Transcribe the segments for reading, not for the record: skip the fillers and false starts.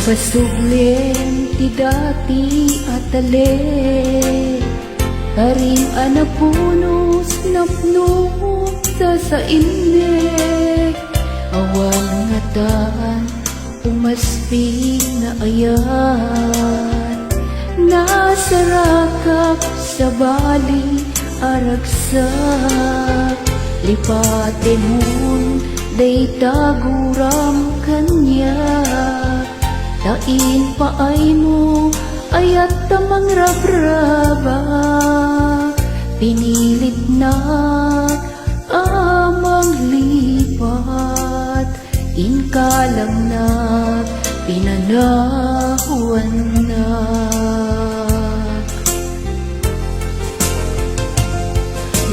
Pasuglen ti dati atale karing anak punos napno sa innek awan nga taan umaspi na ayan nasarakak sa bali aragsak lipaten hun day taguram kanya tain paay mo ayat tamang rabraba pinilit na amang lipat inkalang na pinanahuan na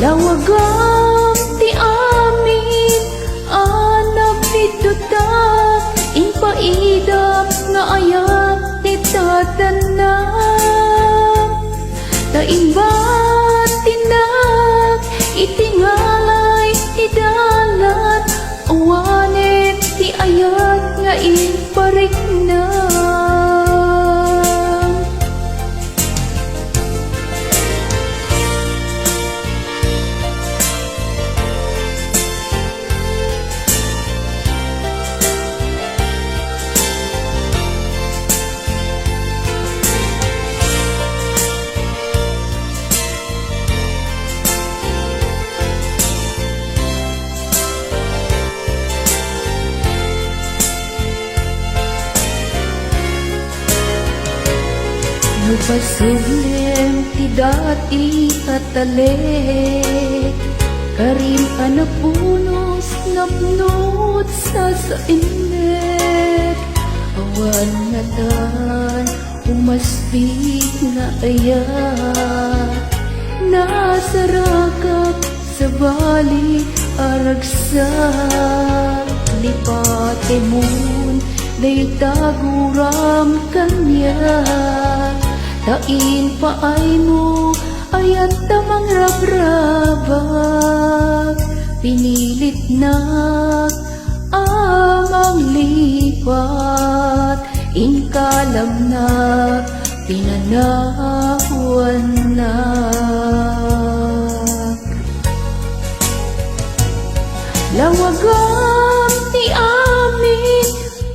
lawagam ti amin anak nitutak inpaidap nga ayat ti tatanam taimbat tinak itingalay ti dalat awanet ti ayat nga inpariknam Pasuglen ti dati atale karim anak punos napnot sa innek awan nga tan umaspik na ayat nasarakak sa bali aragsak lipaten mun day taguram kanya tain paay mo ayat tamang rabrabak pinilit na amang lipat inkalam na pinanahuan na lawagam ti amin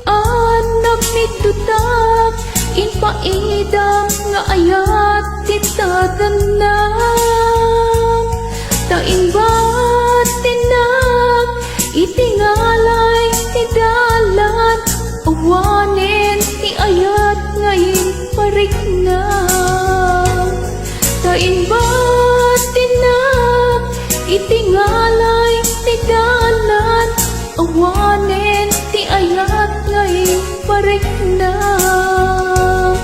anak nitutak inpaidam nga ayat ti tatanam taimbat tinak itingalay ti dalan awanen ti ayat nga inpariknam taimbat tinak itingalay ti dalan awanen ti ayat nga inpariknam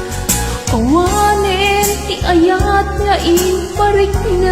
awanen ti ayat nga inpariknam